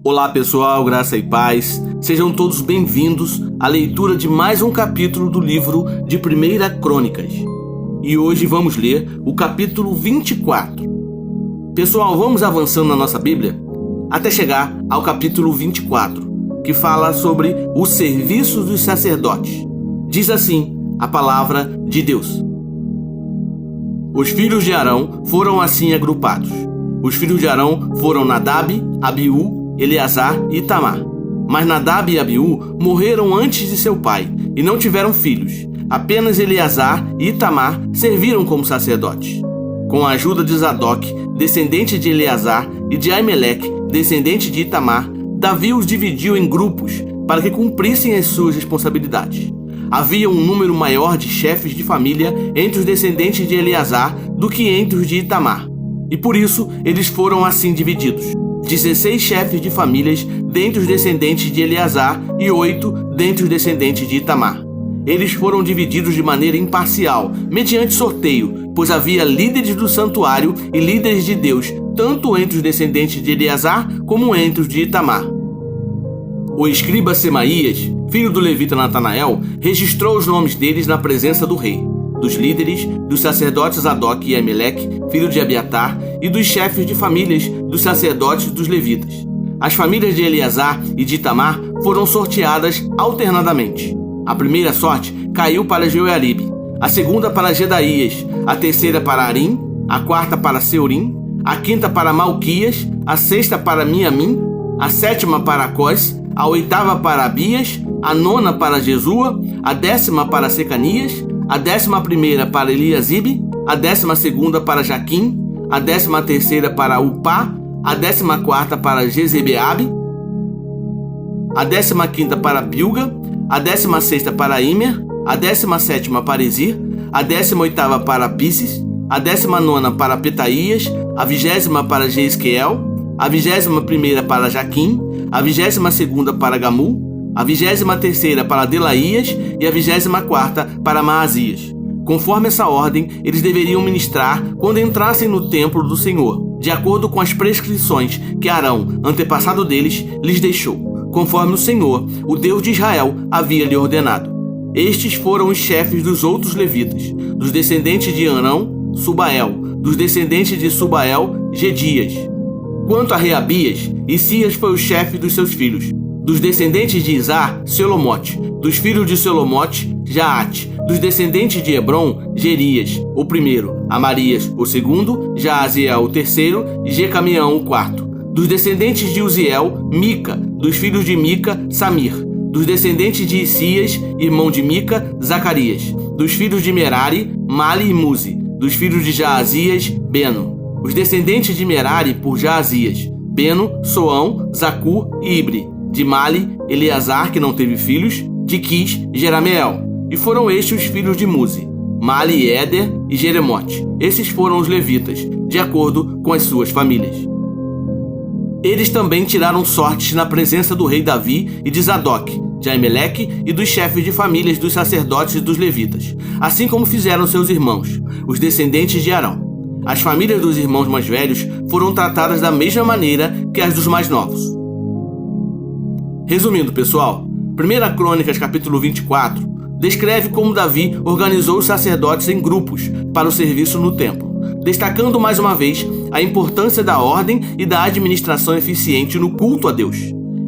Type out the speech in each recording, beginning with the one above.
Olá pessoal, graça e paz, sejam todos bem-vindos à leitura de mais um capítulo do livro de 1 Crônicas. E hoje vamos ler o capítulo 24. Pessoal, vamos avançando na nossa Bíblia até chegar ao capítulo 24, que fala sobre o serviço dos sacerdotes. Diz assim a palavra de Deus. Os filhos de Arão foram assim agrupados. Os filhos de Arão foram Nadab, Abiú, Eleazar e Itamar. Mas Nadab e Abiú morreram antes de seu pai e não tiveram filhos. Apenas Eleazar e Itamar serviram como sacerdotes. Com a ajuda de Zadok, descendente de Eleazar, e de Aimeleque, descendente de Itamar, Davi os dividiu em grupos para que cumprissem as suas responsabilidades. Havia um número maior de chefes de família entre os descendentes de Eleazar do que entre os de Itamar, e por isso eles foram assim divididos: 16 chefes de famílias dentre os descendentes de Eleazar e 8 dentre os descendentes de Itamar. Eles foram divididos de maneira imparcial, mediante sorteio, pois havia líderes do santuário e líderes de Deus, tanto entre os descendentes de Eleazar como entre os de Itamar. O escriba Semaías, filho do levita Natanael, registrou os nomes deles na presença do rei, dos líderes, dos sacerdotes Zadok e Aimeleque, filho de Abiatar, e dos chefes de famílias dos sacerdotes dos levitas. As famílias de Eleazar e de Itamar foram sorteadas alternadamente. A primeira sorte caiu para Joiaribe, a segunda para Jedaías, a terceira para Arim, a quarta para Seurim, a quinta para Malquias, a sexta para Miamim, a sétima para Cós, a oitava para Abias, a nona para Jesua, a 10ª para Secanias, a 11ª para Eliasibe, a 12ª para Jaquim, a 13ª para Upá, a 14ª para Jezebeabe, a 15ª para Bilga, a 16ª para Imer, a 17ª para Izir, a 18ª para Pisis, a 19ª para Petaías, a 20ª para Jeisqueel, a 21ª para Jaquim, a 22ª para Gamu, a 23ª para Delaías e a 24ª para Maazias. Conforme essa ordem, eles deveriam ministrar quando entrassem no templo do Senhor, de acordo com as prescrições que Arão, antepassado deles, lhes deixou, conforme o Senhor, o Deus de Israel, havia lhe ordenado. Estes foram os chefes dos outros levitas: dos descendentes de Arão, Subael; dos descendentes de Subael, Gedias. Quanto a Reabias, Isias foi o chefe dos seus filhos. Dos descendentes de Izar, Selomote; dos filhos de Selomote, Jaate; dos descendentes de Hebron, Gerias, o primeiro; Amarias, o segundo; Jaaziel, o terceiro; e Jecamião, o quarto. Dos descendentes de Uziel, Mica; dos filhos de Mica, Samir; dos descendentes de Isias, irmão de Mica, Zacarias; dos filhos de Merari, Mali e Muzi; dos filhos de Jaazias, Beno. Os descendentes de Merari por Jaazias: Beno, Soão, Zacur e Ibre; de Mali, Eleazar, que não teve filhos; de Quis, Jerameel. E foram estes os filhos de Muzi: Mali, Éder e Jeremote. Esses foram os levitas, de acordo com as suas famílias. Eles também tiraram sortes na presença do rei Davi e de Zadok, de Aimeleque e dos chefes de famílias dos sacerdotes e dos levitas, assim como fizeram seus irmãos, os descendentes de Arão. As famílias dos irmãos mais velhos foram tratadas da mesma maneira que as dos mais novos. Resumindo, pessoal, 1 Crônicas capítulo 24 descreve como Davi organizou os sacerdotes em grupos para o serviço no templo, destacando mais uma vez a importância da ordem e da administração eficiente no culto a Deus.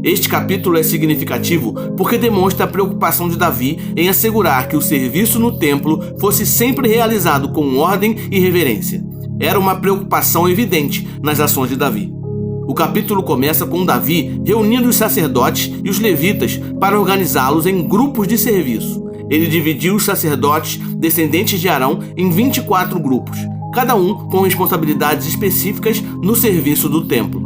Este capítulo é significativo porque demonstra a preocupação de Davi em assegurar que o serviço no templo fosse sempre realizado com ordem e reverência. Era uma preocupação evidente nas ações de Davi. O capítulo começa com Davi reunindo os sacerdotes e os levitas para organizá-los em grupos de serviço. Ele dividiu os sacerdotes descendentes de Arão em 24 grupos, cada um com responsabilidades específicas no serviço do templo.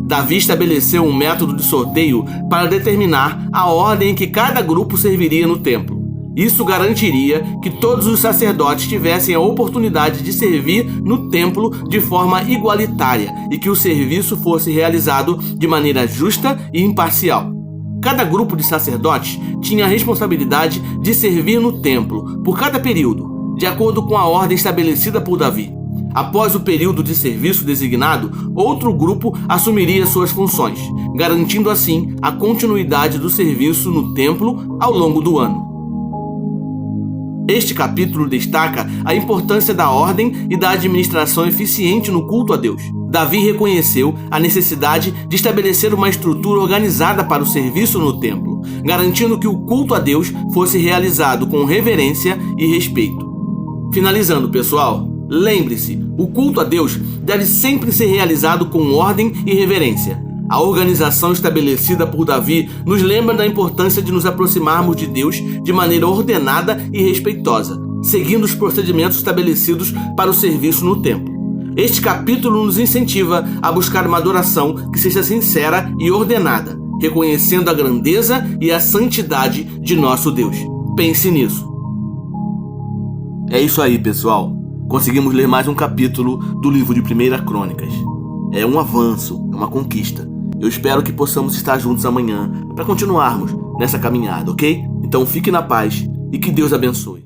Davi estabeleceu um método de sorteio para determinar a ordem em que cada grupo serviria no templo. Isso garantiria que todos os sacerdotes tivessem a oportunidade de servir no templo de forma igualitária e que o serviço fosse realizado de maneira justa e imparcial. Cada grupo de sacerdotes tinha a responsabilidade de servir no templo por cada período, de acordo com a ordem estabelecida por Davi. Após o período de serviço designado, outro grupo assumiria suas funções, garantindo assim a continuidade do serviço no templo ao longo do ano. Este capítulo destaca a importância da ordem e da administração eficiente no culto a Deus. Davi reconheceu a necessidade de estabelecer uma estrutura organizada para o serviço no templo, garantindo que o culto a Deus fosse realizado com reverência e respeito. Finalizando, pessoal, lembre-se, o culto a Deus deve sempre ser realizado com ordem e reverência. A organização estabelecida por Davi nos lembra da importância de nos aproximarmos de Deus de maneira ordenada e respeitosa, seguindo os procedimentos estabelecidos para o serviço no templo. Este capítulo nos incentiva a buscar uma adoração que seja sincera e ordenada, reconhecendo a grandeza e a santidade de nosso Deus. Pense nisso. É isso aí, pessoal. Conseguimos ler mais um capítulo do livro de 1 Crônicas. É um avanço, é uma conquista. Eu espero que possamos estar juntos amanhã para continuarmos nessa caminhada, ok? Então fique na paz e que Deus abençoe.